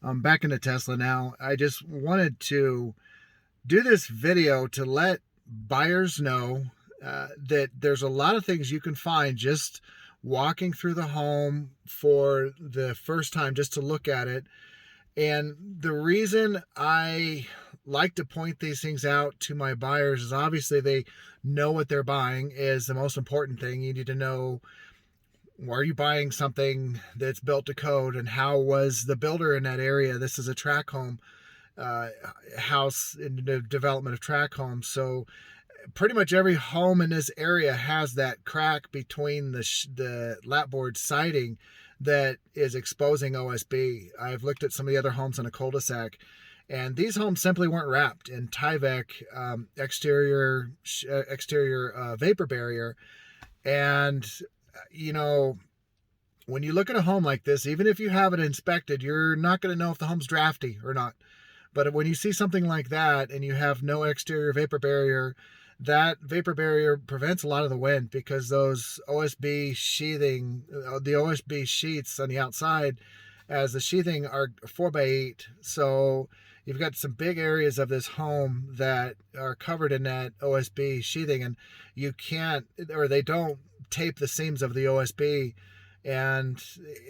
I'm back into Tesla now. I just wanted to do this video to let buyers know that there's a lot of things you can find just walking through the home for the first time, just to look at it. And the reason I like to point these things out to my buyers is obviously they know what they're buying is the most important thing. You need to know, are you buying something that's built to code, and how was the builder in that area? This is a track home uh, house in the development of track homes. So pretty much every home in this area has that crack between the lapboard siding that is exposing OSB. I've looked at some of the other homes in a cul-de-sac, and these homes simply weren't wrapped in Tyvek exterior vapor barrier. And you know, when you look at a home like this, even if you have it inspected, you're not going to know if the home's drafty or not. But when you see something like that and you have no exterior vapor barrier, that vapor barrier prevents a lot of the wind, because those OSB sheathing, the OSB sheets on the outside as the sheathing are 4x8. So you've got some big areas of this home that are covered in that OSB sheathing, and you can't, or they don't tape the seams of the OSB, and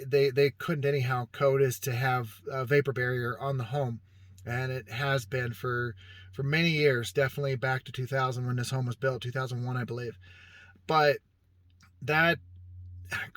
they couldn't anyhow. Code is to have a vapor barrier on the home, and it has been for many years, definitely back to 2000 when this home was built, 2001 I believe. But that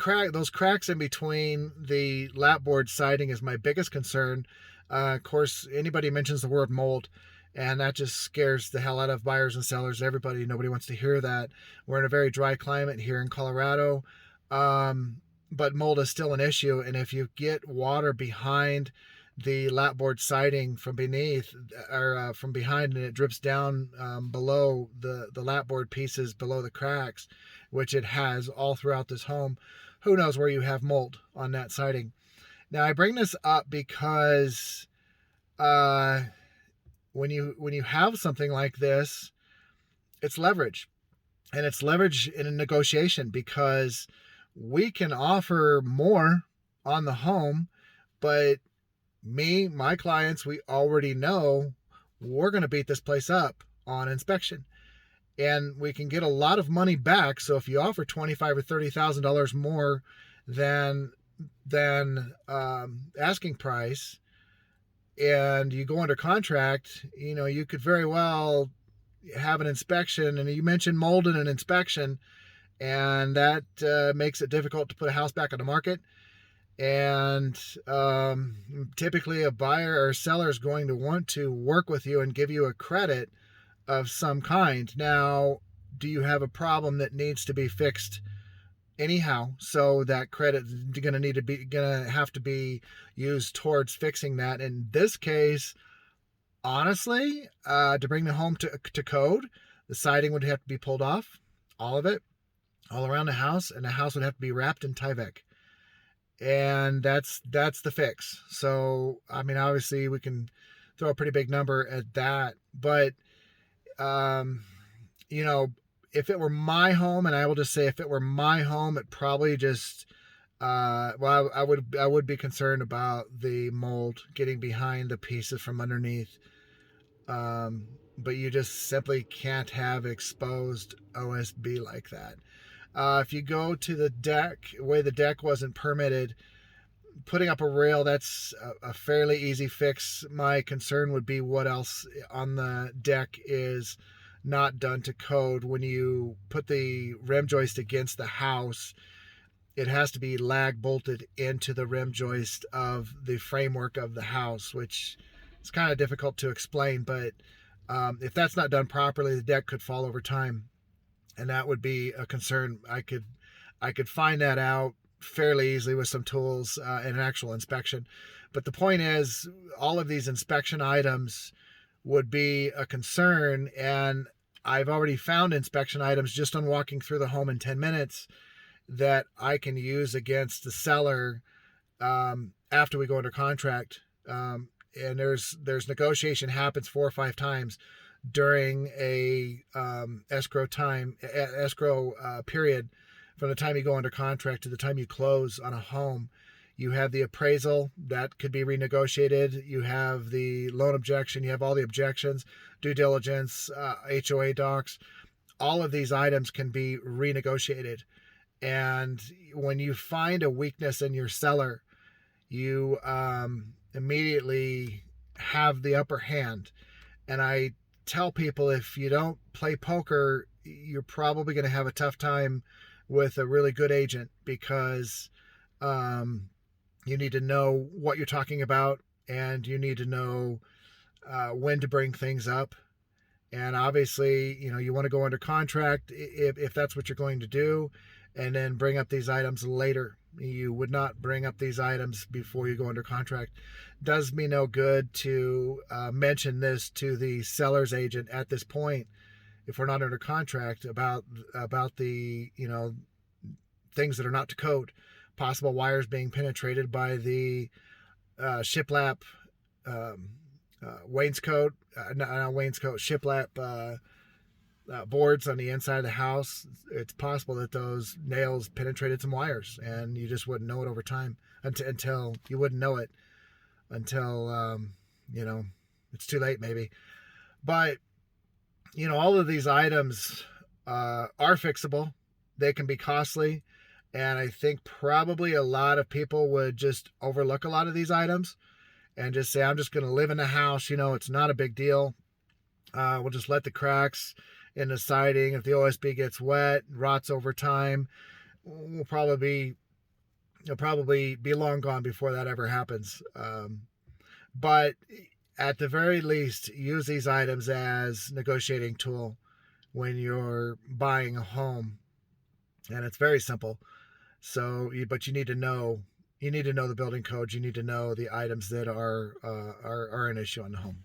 those cracks in between the lapboard siding is my biggest concern. Of course, anybody mentions the word mold, and that just scares the hell out of buyers and sellers. Everybody, nobody wants to hear that. We're in a very dry climate here in Colorado, but mold is still an issue. And if you get water behind the lapboard siding from beneath, or from behind, and it drips down below the lapboard pieces, below the cracks, which it has all throughout this home, who knows where you have mold on that siding. Now I bring this up because uh, when you have something like this, it's leverage, and it's leverage in a negotiation, because we can offer more on the home, but my clients, we already know we're going to beat this place up on inspection, and we can get a lot of money back. So if you offer $25,000 or $30,000 more than asking price, and you go under contract, you could very well have an inspection, and you mentioned mold in an inspection, and that makes it difficult to put a house back on the market. And typically a buyer or seller is going to want to work with you and give you a credit of some kind. Now, do you have a problem that needs to be fixed anyhow? So that credit is going to have to be used towards fixing that. In this case, honestly, to bring the home to code, the siding would have to be pulled off, all of it, all around the house, and the house would have to be wrapped in Tyvek. And that's the fix. So I mean, obviously we can throw a pretty big number at that, but um you know if it were my home, and I will just say, if it were my home, it probably just well, I would be concerned about the mold getting behind the pieces from underneath. But you just simply can't have exposed OSB like that. If you go to the deck, way the deck wasn't permitted, putting up a rail, that's a fairly easy fix. My concern would be what else on the deck is not done to code. When you put the rim joist against the house, it has to be lag bolted into the rim joist of the framework of the house, which is kind of difficult to explain. But if that's not done properly, the deck could fall over time, and that would be a concern. I could find that out fairly easily with some tools and an actual inspection. But the point is, all of these inspection items would be a concern, and I've already found inspection items just on walking through the home in 10 minutes that I can use against the seller after we go under contract. And there's negotiation happens 4 or 5 times during a escrow period, from the time you go under contract to the time you close on a home. You have the appraisal that could be renegotiated. You have the loan objection. You have all the objections, due diligence, HOA docs. All of these items can be renegotiated. And when you find a weakness in your seller, you immediately have the upper hand. And I tell people, if you don't play poker, you're probably going to have a tough time with a really good agent, because you need to know what you're talking about, and you need to know when to bring things up. And obviously, you want to go under contract if that's what you're going to do, and then bring up these items later. You would not bring up these items before you go under contract. Does me no good to mention this to the seller's agent at this point, if we're not under contract, about the things that are not to code. Possible wires being penetrated by the shiplap wainscot, not wainscot, shiplap boards on the inside of the house. It's possible that those nails penetrated some wires, and you just wouldn't know it over time, until you wouldn't know it until it's too late, maybe. But all of these items are fixable. They can be costly. And I think probably a lot of people would just overlook a lot of these items and just say, I'm just going to live in the house. It's not a big deal. We'll just let the cracks in the siding, if the OSB gets wet, rots over time, it'll probably be long gone before that ever happens. But at the very least, use these items as negotiating tool when you're buying a home. And it's very simple. So, but you need to know the building codes. You need to know the items that are an issue on the home.